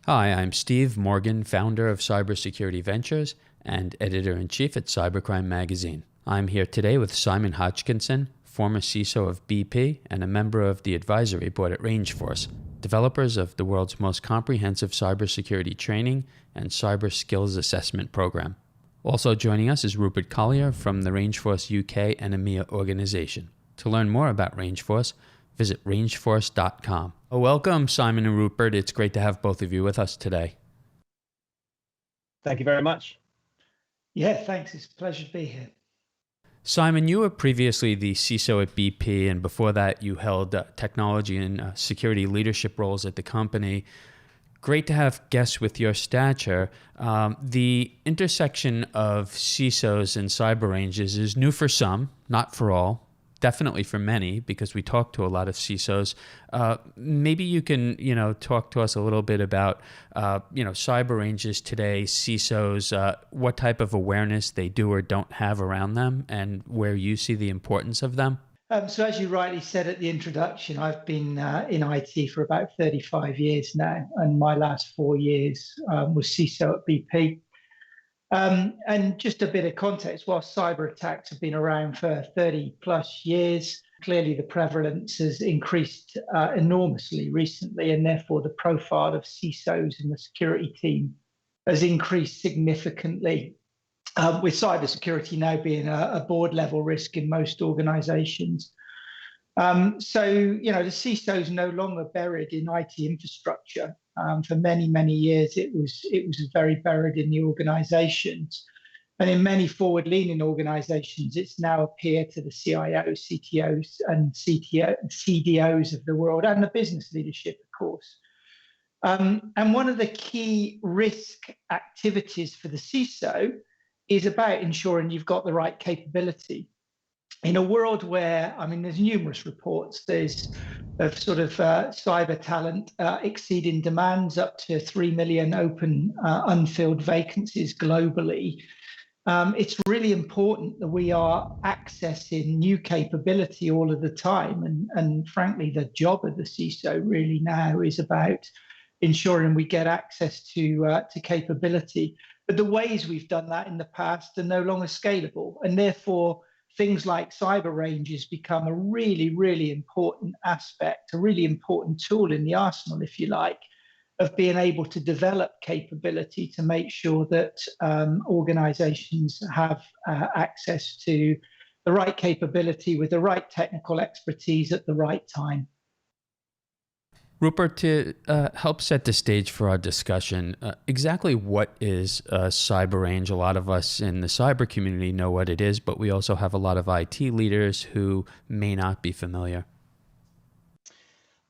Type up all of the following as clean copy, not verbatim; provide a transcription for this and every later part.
Hi, I'm Steve Morgan, founder of Cybersecurity Ventures and editor-in-chief at Cybercrime Magazine. I'm here today with Simon Hodgkinson, former CISO of BP and a member of the advisory board at RangeForce, developers of the world's most comprehensive cybersecurity training and cyber skills assessment program. Also joining us is Rupert Collier from the RangeForce UK and EMEA organization. To learn more about RangeForce, visit rangeforce.com. Welcome, Simon and Rupert. It's great to have both of you with us today. Thank you very much. Yeah, thanks. It's a pleasure to be here. Simon, you were previously the CISO at BP, and before that you held technology and security leadership roles at the company. Great to have guests with your stature. The intersection of CISOs and cyber ranges is new for some, not for all. Definitely for many, because we talk to a lot of CISOs. Maybe you can, talk to us a little bit about, cyber ranges today, CISOs, what type of awareness they do or don't have around them, and where you see the importance of them. So as you rightly said at the introduction, I've been in IT for about 35 years now, and my last 4 years was CISO at BP. And just a bit of context, while cyber attacks have been around for 30 plus years, clearly the prevalence has increased enormously recently, and therefore the profile of CISOs in the security team has increased significantly, with cybersecurity now being a board level risk in most organizations. The CISO is no longer buried in IT infrastructure. For many, many years, it was very buried in the organizations. And in many forward-leaning organizations, it's now a peer to the CIOs, CTOs, and CDOs of the world, and the business leadership, of course. And one of the key risk activities for the CISO is about ensuring you've got the right capability. In a world where, there's numerous reports, there's of sort of cyber talent exceeding demands, up to 3 million open unfilled vacancies globally. It's really important that we are accessing new capability all of the time. And frankly, the job of the CISO really now is about ensuring we get access to capability. But the ways we've done that in the past are no longer scalable, and therefore things like cyber ranges become a really, really important aspect, a really important tool in the arsenal, if you like, of being able to develop capability to make sure that organizations have access to the right capability with the right technical expertise at the right time. Rupert, to help set the stage for our discussion, exactly what is a cyber range? A lot of us in the cyber community know what it is, but we also have a lot of IT leaders who may not be familiar.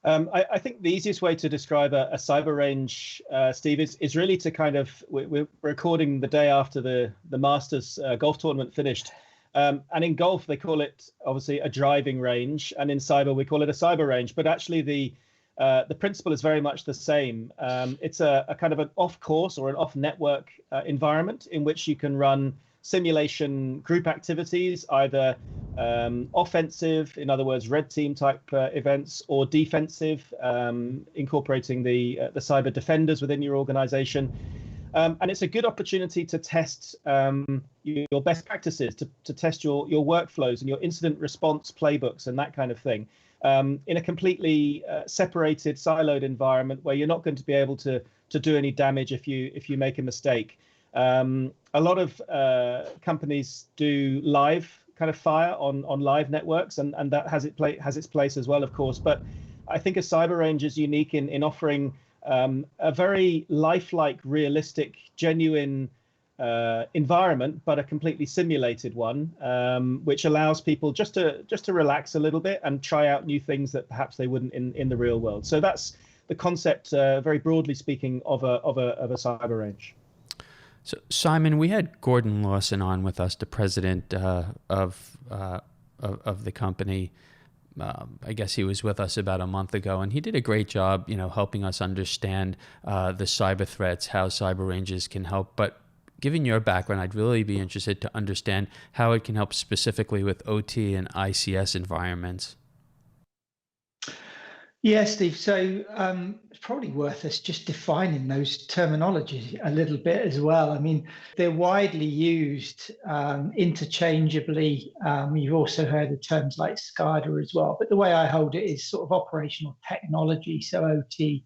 I think the easiest way to describe a cyber range, Steve, is really to we're recording the day after the Masters golf tournament finished. And in golf, they call it obviously a driving range, and in cyber, we call it a cyber range. But actually, the principle is very much the same. It's a kind of an off-course or an off-network environment in which you can run simulation group activities, either offensive, in other words, red team type events, or defensive, incorporating the cyber defenders within your organization. And it's a good opportunity to test your best practices, to test your workflows and your incident response playbooks and that kind of thing. In a completely separated, siloed environment where you're not going to be able to do any damage if you make a mistake. A lot of companies do live kind of fire on live networks, and that has its place as well, of course. But I think a cyber range is unique in offering a very lifelike, realistic, genuine environment, but a completely simulated one, which allows people just to relax a little bit and try out new things that perhaps they wouldn't in the real world. So that's the concept, very broadly speaking, of a cyber range. So Simon, we had Gordon Lawson on with us, the president of the company. I guess he was with us about a month ago, and he did a great job, helping us understand the cyber threats, how cyber ranges can help. But given your background, I'd really be interested to understand how it can help specifically with OT and ICS environments. Yeah, Steve. So it's probably worth us just defining those terminologies a little bit as well. I mean, they're widely used interchangeably. You've also heard of terms like SCADA as well. But the way I hold it is sort of operational technology. So OT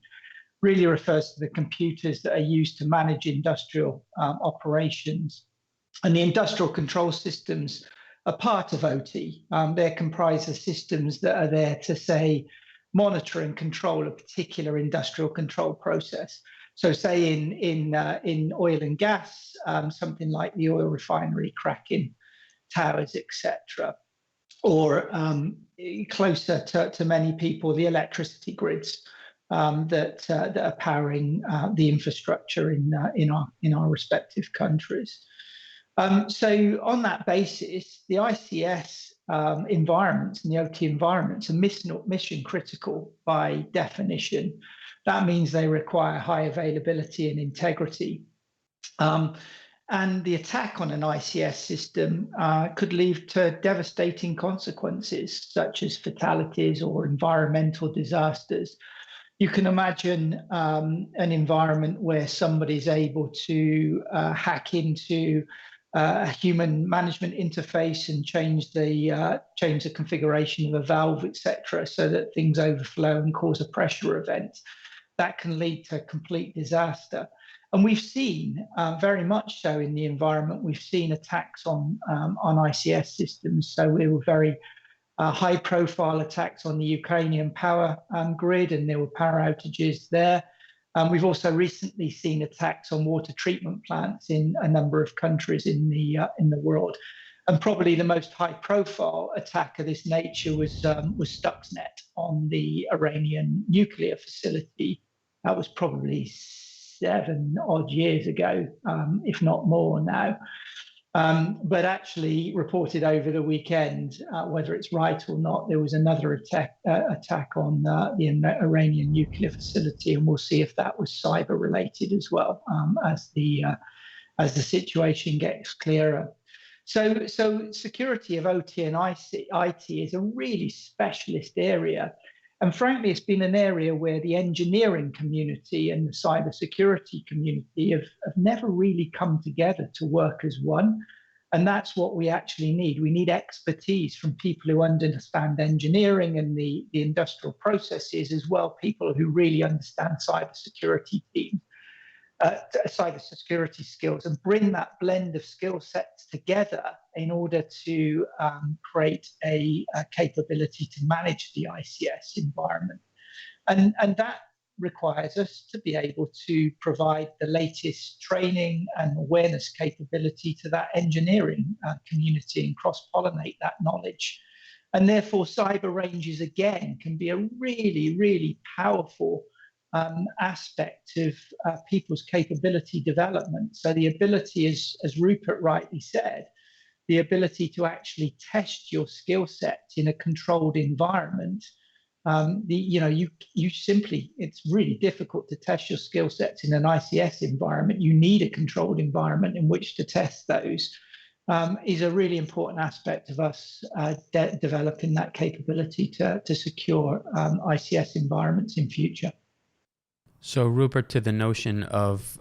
really refers to the computers that are used to manage industrial operations. And the industrial control systems are part of OT. They're comprised of systems that are there to, say, monitor and control a particular industrial control process. So, say in oil and gas, something like the oil refinery cracking towers, etc., or closer to many people, the electricity grids that are powering the infrastructure in our respective countries. So on that basis, the ICS environments and the OT environments are mission critical by definition. That means they require high availability and integrity. And the attack on an ICS system could lead to devastating consequences, such as fatalities or environmental disasters. You can imagine an environment where somebody's able to hack into a human management interface and change the configuration of a valve, etc., so that things overflow and cause a pressure event. That can lead to complete disaster. And we've seen very much so in the environment. We've seen attacks on ICS systems. So we were very high-profile attacks on the Ukrainian power grid, and there were power outages there. We've also recently seen attacks on water treatment plants in a number of countries in the world. And probably the most high-profile attack of this nature was Stuxnet on the Iranian nuclear facility. That was probably 7 odd years ago, if not more now. But actually reported over the weekend, whether it's right or not, there was another attack on the Iranian nuclear facility, and we'll see if that was cyber related as well, as the situation gets clearer. So security of OT and IT is a really specialist area. And frankly, it's been an area where the engineering community and the cybersecurity community have never really come together to work as one. And that's what we actually need. We need expertise from people who understand engineering and the industrial processes, as well, people who really understand cybersecurity teams. Cybersecurity skills, and bring that blend of skill sets together in order to create a capability to manage the ICS environment. And that requires us to be able to provide the latest training and awareness capability to that engineering community and cross-pollinate that knowledge. And therefore, cyber ranges, again, can be a really, really powerful aspect of people's capability development. So the ability, as Rupert rightly said, the ability to actually test your skill set in a controlled environment. You simply, it's really difficult to test your skill sets in an ICS environment. You need a controlled environment in which to test those. Is a really important aspect of us developing that capability to secure ICS environments in future. So, Rupert, to the notion of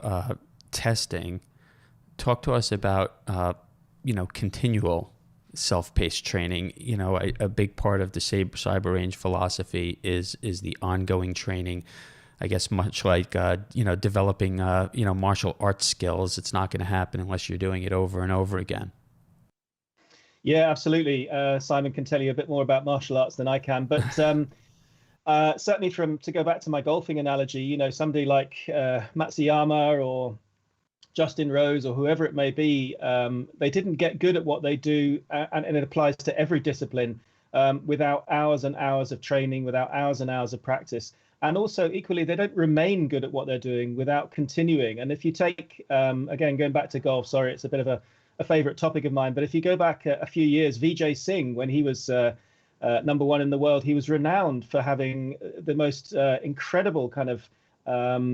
testing, talk to us about continual self-paced training. A big part of the cyber range philosophy is the ongoing training. I guess much like developing martial arts skills. It's not going to happen unless you're doing it over and over again. Yeah, absolutely. Simon can tell you a bit more about martial arts than I can, but certainly to go back to my golfing analogy, somebody like Matsuyama or Justin Rose or whoever it may be, they didn't get good at what they do, and it applies to every discipline, without hours and hours of training, without hours and hours of practice. And also equally, they don't remain good at what they're doing without continuing. And if you take, again, going back to golf, sorry, it's a bit of a favorite topic of mine, but if you go back a few years, Vijay Singh, when he was number one in the world, he was renowned for having the most incredible kind of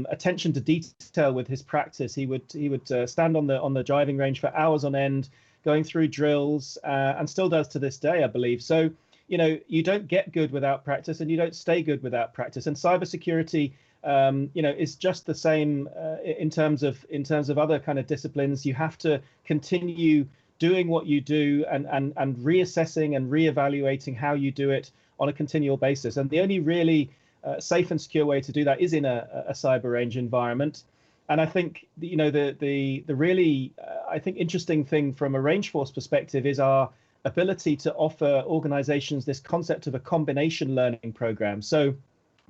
attention to detail with his practice. He would stand on the driving range for hours on end, going through drills, and still does to this day, I believe. So, you don't get good without practice, and you don't stay good without practice. And cybersecurity, is just the same in terms of other kind of disciplines. You have to continue doing what you do and reassessing and reevaluating how you do it on a continual basis. And the only really safe and secure way to do that is in a cyber range environment. And I think the really I think interesting thing from a RangeForce perspective is our ability to offer organizations this concept of a combination learning program. So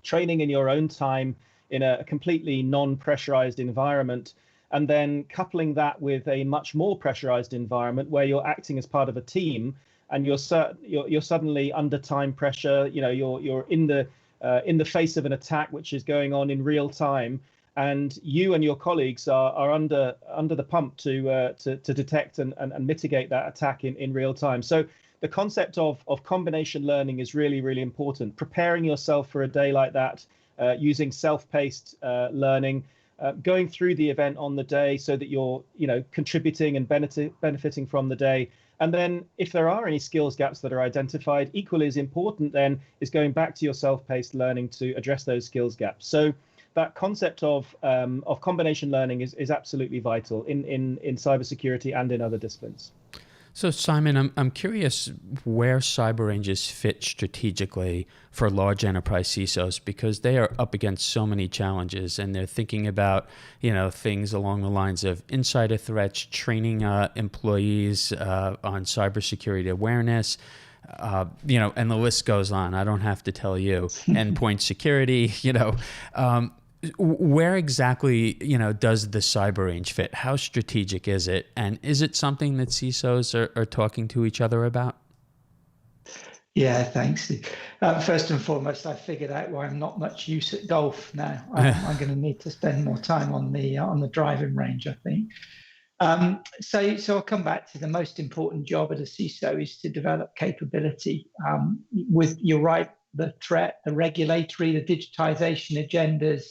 training in your own time in a completely non-pressurized environment, and then coupling that with a much more pressurized environment where you're acting as part of a team, and you're suddenly under time pressure. You're in the face of an attack which is going on in real time, and you and your colleagues are under the pump to detect and mitigate that attack in real time. So the concept of combination learning is really, really important. Preparing yourself for a day like that, using self-paced learning, going through the event on the day so that you're contributing and benefiting from the day. And then if there are any skills gaps that are identified, equally as important then is going back to your self-paced learning to address those skills gaps. So that concept of combination learning is absolutely vital in cybersecurity and in other disciplines. So Simon, I'm curious where cyber ranges fit strategically for large enterprise CISOs, because they are up against so many challenges, and they're thinking about things along the lines of insider threats, training employees on cybersecurity awareness, and the list goes on. I don't have to tell you. Endpoint security, where exactly, does the cyber range fit? How strategic is it? And is it something that CISOs are talking to each other about? Yeah, thanks. First and foremost, I figured out why I'm not much use at golf now. I'm going to need to spend more time on the driving range, I think. So I'll come back to the most important job at a CISO is to develop capability. You're right, the threat, the regulatory, the digitization agendas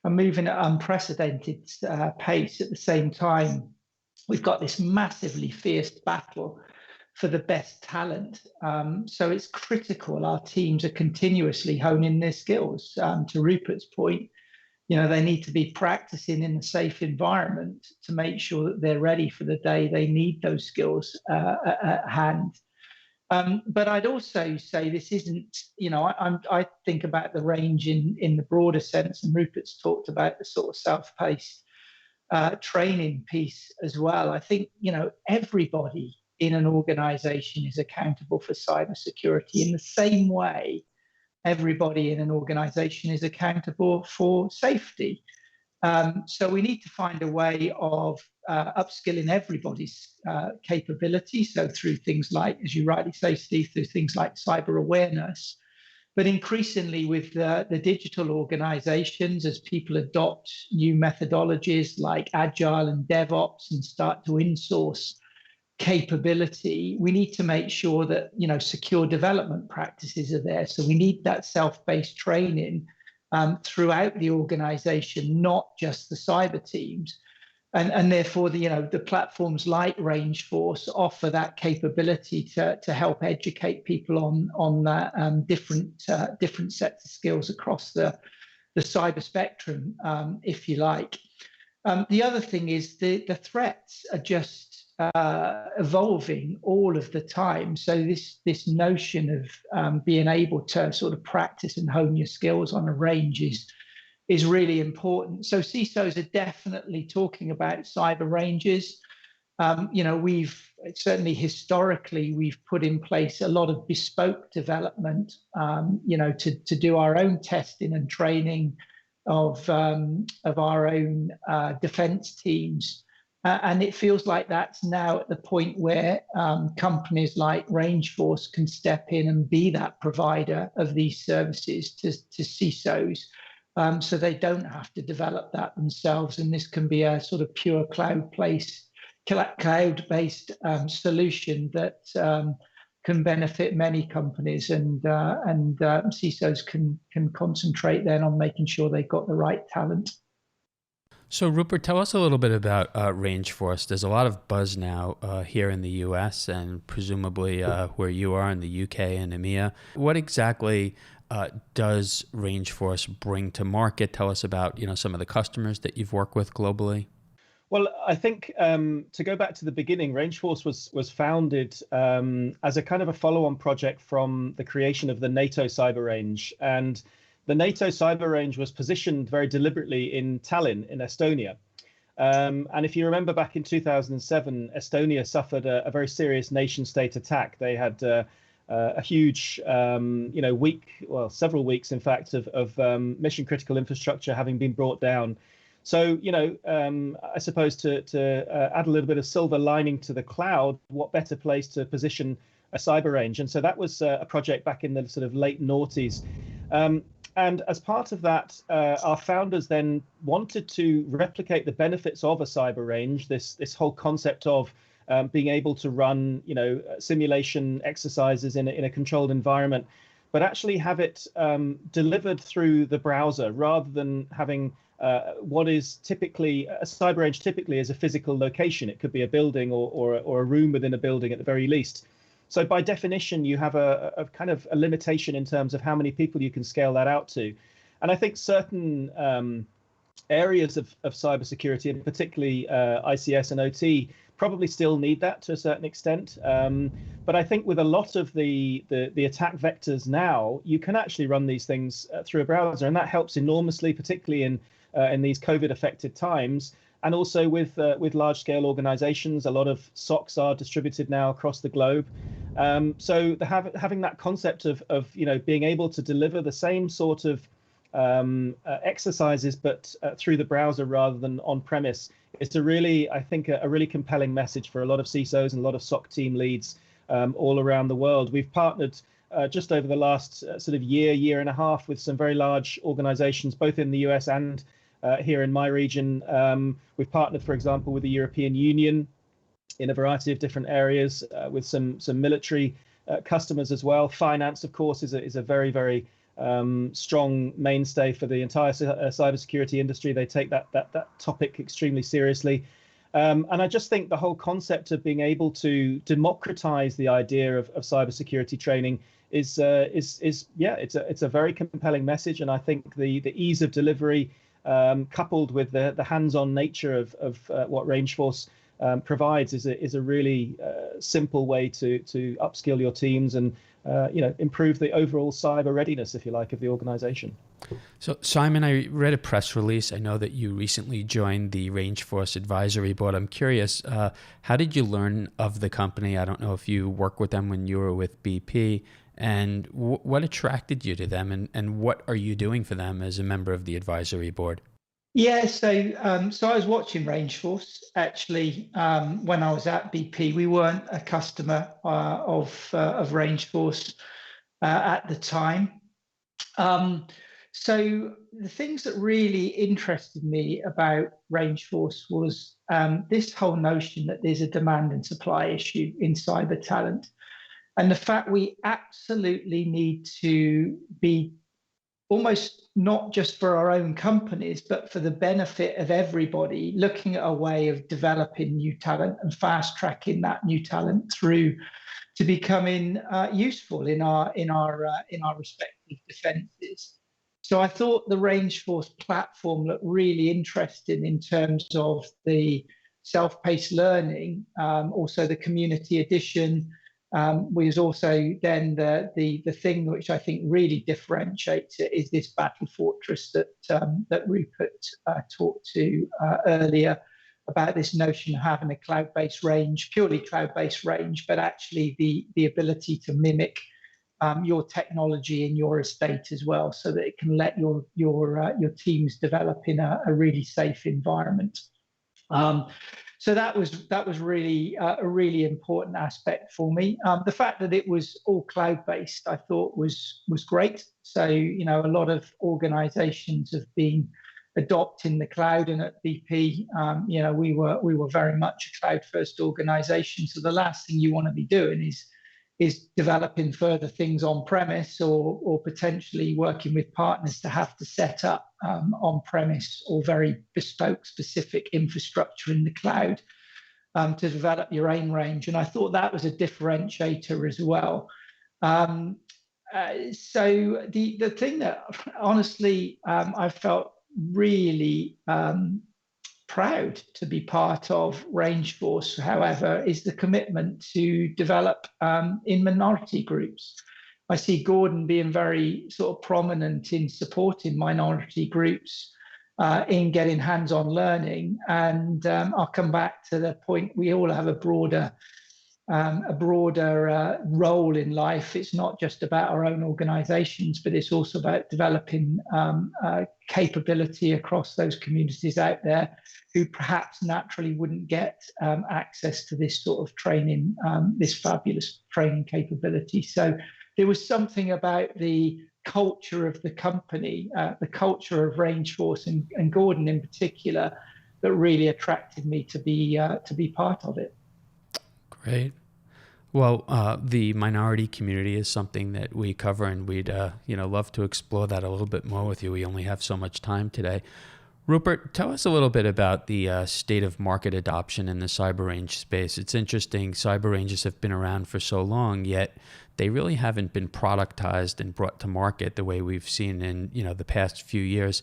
are moving at unprecedented pace. At the same time, we've got this massively fierce battle for the best talent. So it's critical our teams are continuously honing their skills. To Rupert's point, they need to be practicing in a safe environment to make sure that they're ready for the day they need those skills at hand. But I'd also say this isn't, I think about the range in the broader sense, and Rupert's talked about the sort of self-paced training piece as well. I think, everybody in an organization is accountable for cybersecurity in the same way everybody in an organization is accountable for safety. So we need to find a way of upskilling everybody's capability. So through things like, as you rightly say, Steve, through things like cyber awareness, but increasingly with the digital organizations, as people adopt new methodologies like Agile and DevOps and start to insource capability, we need to make sure that secure development practices are there. So we need that self-paced training throughout the organization, not just the cyber teams. And therefore, the platforms like RangeForce offer that capability to help educate people on different sets of skills across the cyber spectrum, if you like. The other thing is the threats are just evolving all of the time. So this notion of being able to sort of practice and hone your skills on a range is really important. So CISOs are definitely talking about cyber ranges. We've certainly historically we've put in place a lot of bespoke development, to do our own testing and training of our own defense teams. And it feels like that's now at the point where companies like RangeForce can step in and be that provider of these services to CISOs, so they don't have to develop that themselves. And this can be a sort of pure cloud-based solution that can benefit many companies, and CISOs can concentrate then on making sure they've got the right talent. So, Rupert, tell us a little bit about RangeForce. There's a lot of buzz now here in the US and presumably where you are in the UK and EMEA. What exactly does RangeForce bring to market? Tell us about some of the customers that you've worked with globally. Well, I think to go back to the beginning, RangeForce was founded as a kind of a follow-on project from the creation of the NATO cyber range. And the NATO cyber range was positioned very deliberately in Tallinn, in Estonia. And if you remember back in 2007, Estonia suffered a very serious nation state attack. They had a huge, several weeks, in fact, of mission critical infrastructure having been brought down. So, I suppose to add a little bit of silver lining to the cloud, what better place to position a cyber range? And so that was a project back in the sort of late noughties. And as part of that, our founders then wanted to replicate the benefits of a cyber range, this whole concept of being able to run, simulation exercises in a controlled environment, but actually have it delivered through the browser rather than having what is typically a cyber range typically is a physical location. It could be a building or a room within a building at the very least. So by definition, you have a kind of a limitation in terms of how many people you can scale that out to. And I think certain areas of cybersecurity, and particularly ICS and OT, probably still need that to a certain extent. But I think with a lot of the attack vectors now, you can actually run these things through a browser, and that helps enormously, particularly in these COVID-affected times. And also with large-scale organizations, a lot of SOCs are distributed now across the globe. So having that concept of being able to deliver the same sort of exercises, but through the browser rather than on-premise, is I think, a really compelling message for a lot of CISOs and a lot of SOC team leads all around the world. We've partnered just over the last sort of year and a half with some very large organizations, both in the US and here in my region. We've partnered, for example, with the European Union in a variety of different areas, with some military customers as well. Finance, of course, is a very, very strong mainstay for the entire cybersecurity industry. They take that topic extremely seriously. And I just think the whole concept of being able to democratize the idea of cybersecurity training is it's a very compelling message. And I think the ease of delivery, coupled with the hands-on nature of what RangeForce provides, is a really simple way to upskill your teams and improve the overall cyber readiness, if you like, of the organization. So, Simon, I read a press release. I know that you recently joined the RangeForce Advisory Board. I'm curious, how did you learn of the company? I don't know if you worked with them when you were with BP, and what attracted you to them, and what are you doing for them as a member of the advisory board? Yeah, so I was watching RangeForce actually when I was at BP. We weren't a customer of RangeForce at the time. So the things that really interested me about RangeForce was this whole notion that there's a demand and supply issue in cyber talent, and the fact we absolutely need to be almost not just for our own companies, but for the benefit of everybody, looking at a way of developing new talent and fast tracking that new talent through to becoming useful in our respective defenses. So I thought the RangeForce platform looked really interesting in terms of the self-paced learning, also the community edition. Was also then the thing which I think really differentiates it is this battle fortress that Rupert talked to earlier, about this notion of having a cloud-based range, purely cloud-based range, but actually the ability to mimic your technology in your estate as well, so that it can let your teams develop in a really safe environment. So that was really a really important aspect for me. The fact that it was all cloud-based, I thought was great. So a lot of organisations have been adopting the cloud, and at BP, we were very much a cloud-first organisation. So the last thing you want to be doing is developing further things on premise, or potentially working with partners to have to set up on premise or very bespoke specific infrastructure in the cloud to develop your own range. And I thought that was a differentiator as well. So the thing that honestly I felt really proud to be part of RangeForce, however, is the commitment to develop in minority groups. I see Gordon being very sort of prominent in supporting minority groups in getting hands-on learning. And I'll come back to the point, we all have a broader role in life. It's not just about our own organizations, but it's also about developing capability across those communities out there who perhaps naturally wouldn't get access to this sort of training, this fabulous training capability. So there was something about the culture of the company, the culture of RangeForce and Gordon in particular, that really attracted me to be part of it. Great. Well, the minority community is something that we cover, and we'd love to explore that a little bit more with you. We only have so much time today. Rupert, tell us a little bit about the state of market adoption in the cyber range space. It's interesting, cyber ranges have been around for so long, yet they really haven't been productized and brought to market the way we've seen in the past few years.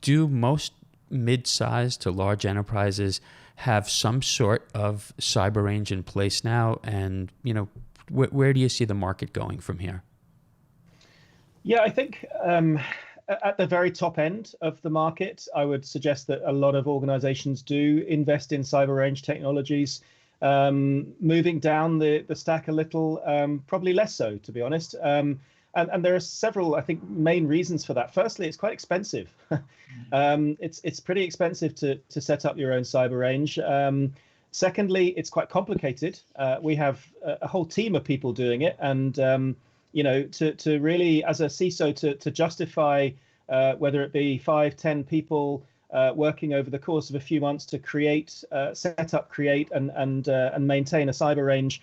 Do most mid-sized to large enterprises have some sort of cyber range in place now? And where do you see the market going from here? Yeah, I think at the very top end of the market, I would suggest that a lot of organizations do invest in cyber range technologies. Moving down the stack a little, probably less so, to be honest. And there are several, I think, main reasons for that. Firstly, it's quite expensive. It's pretty expensive to set up your own cyber range. Secondly, it's quite complicated. We have a whole team of people doing it, and to really, as a CISO, to justify whether it be 5, 10 people working over the course of a few months to create, set up, create, and maintain a cyber range.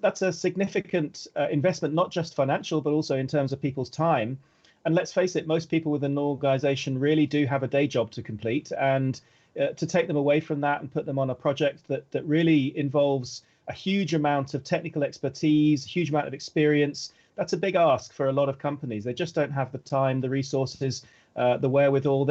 That's a significant investment, not just financial, but also in terms of people's time. And let's face it, most people within an organization really do have a day job to complete. And to take them away from that and put them on a project that really involves a huge amount of technical expertise, a huge amount of experience, that's a big ask for a lot of companies. They just don't have the time, the resources, the wherewithal.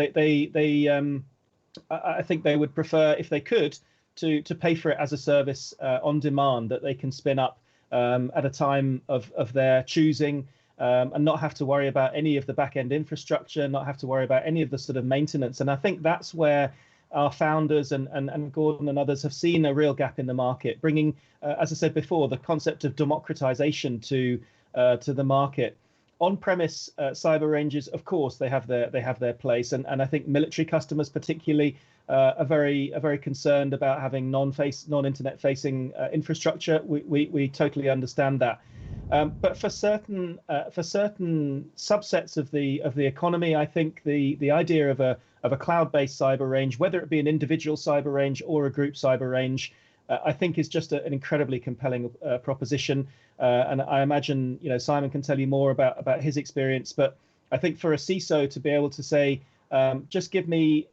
I think they would prefer, if they could, to pay for it as a service on demand that they can spin up at a time of their choosing, and not have to worry about any of the back-end infrastructure, not have to worry about any of the sort of maintenance. And I think that's where our founders and Gordon and others have seen a real gap in the market, bringing, as I said before, the concept of democratization to the market. On-premise cyber ranges, of course, they have their place, and I think military customers particularly are very concerned about having non-internet facing infrastructure. We totally understand that. But for certain subsets of the economy, I think the idea of a cloud-based cyber range, whether it be an individual cyber range or a group cyber range, I think is just an incredibly compelling proposition. And I imagine Simon can tell you more about his experience. But I think for a CISO to be able to say, just give me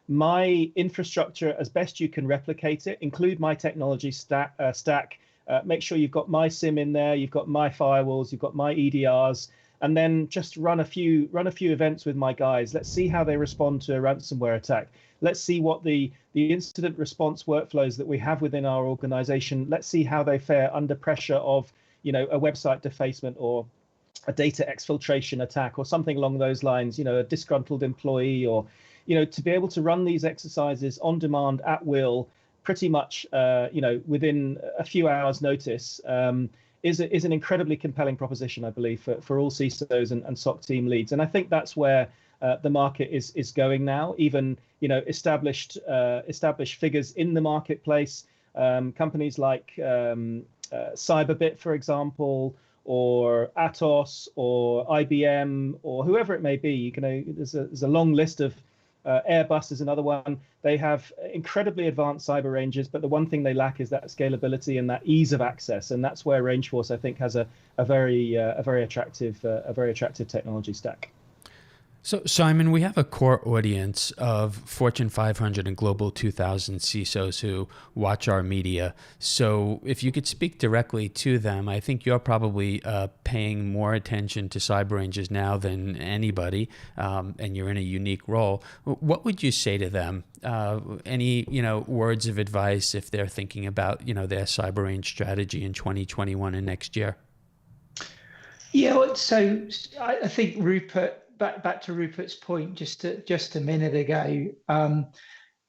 my infrastructure as best you can replicate it, include my technology stack. Make sure you've got my SIM in there, you've got my firewalls, you've got my EDRs, and then just run a few events with my guys. Let's see how they respond to a ransomware attack. Let's see what the incident response workflows that we have within our organization. Let's see how they fare under pressure of a website defacement or a data exfiltration attack or something along those lines. A disgruntled employee, or to be able to run these exercises on demand at will, pretty much within a few hours notice, is an incredibly compelling proposition, I believe, for all CISOs and SOC team leads. And I think that's where the market is going now. Even established figures in the marketplace, companies like Cyberbit, for example, or Atos or IBM or whoever it may be. There's a long list of Airbus is another one. They have incredibly advanced cyber ranges, but the one thing they lack is that scalability and that ease of access. And that's where RangeForce, I think, has a very attractive technology stack. So, Simon, we have a core audience of Fortune 500 and Global 2000 CISOs who watch our media. So if you could speak directly to them, I think you're probably paying more attention to cyber ranges now than anybody, and you're in a unique role. What would you say to them? Any words of advice if they're thinking about their cyber range strategy in 2021 and next year? Yeah, so I think Rupert. Back to Rupert's point just a minute ago,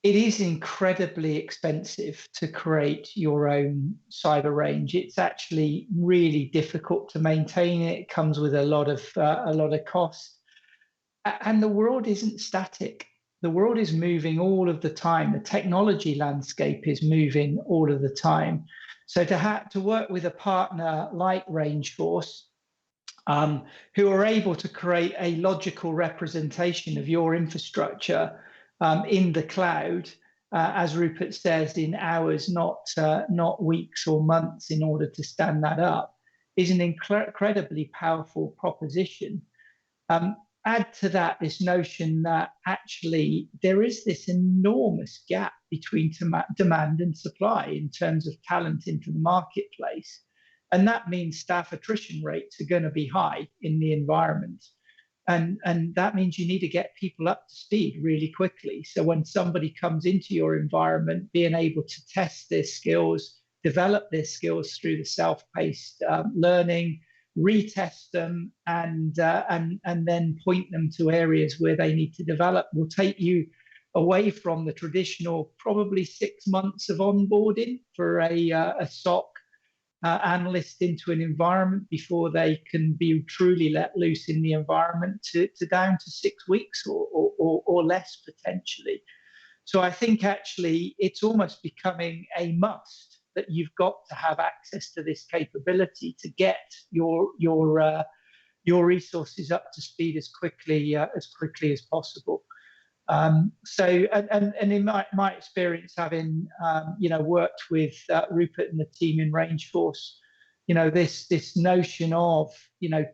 it is incredibly expensive to create your own cyber range. It's actually really difficult to maintain it. It comes with a lot of cost, and the world isn't static. The world is moving all of the time. The technology landscape is moving all of the time. So to work with a partner like RangeForce, who are able to create a logical representation of your infrastructure in the cloud, as Rupert says, in hours, not weeks or months, in order to stand that up, is an incredibly powerful proposition. Add to that this notion that actually there is this enormous gap between demand and supply in terms of talent into the marketplace. And that means staff attrition rates are going to be high in the environment. And that means you need to get people up to speed really quickly. So when somebody comes into your environment, being able to test their skills, develop their skills through the self-paced learning, retest them, and then point them to areas where they need to develop will take you away from the traditional probably 6 months of onboarding for a SOC analyst into an environment before they can be truly let loose in the environment to down to 6 weeks or less potentially. So I think actually it's almost becoming a must that you've got to have access to this capability to get your resources up to speed as quickly as possible. So in my experience, having worked with Rupert and the team in RangeForce, this notion of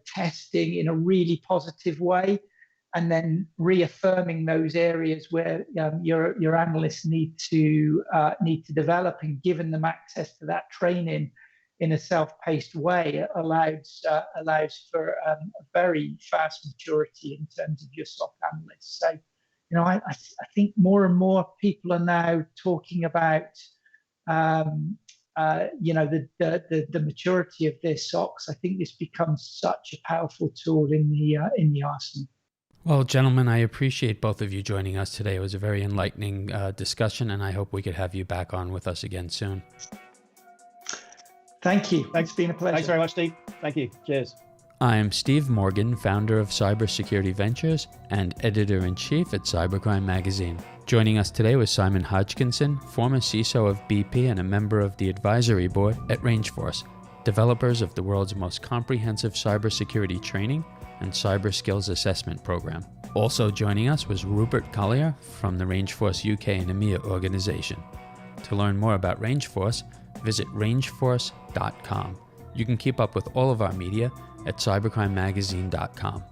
testing in a really positive way, and then reaffirming those areas where your analysts need to develop, and giving them access to that training in a self-paced way allows for a very fast maturity in terms of your SOC analysts. So. I think more and more people are now talking about, the maturity of their SOCs. I think this becomes such a powerful tool in the arsenal. Well, gentlemen, I appreciate both of you joining us today. It was a very enlightening discussion, and I hope we could have you back on with us again soon. Thank you. It's been a pleasure. Thanks very much, Steve. Thank you. Cheers. I'm Steve Morgan, founder of Cybersecurity Ventures and editor-in-chief at Cybercrime Magazine. Joining us today was Simon Hodgkinson, former CISO of BP and a member of the advisory board at RangeForce, developers of the world's most comprehensive cybersecurity training and cyber skills assessment program. Also joining us was Rupert Collier from the RangeForce UK and EMEA organization. To learn more about RangeForce, visit rangeforce.com. You can keep up with all of our media at cybercrimemagazine.com.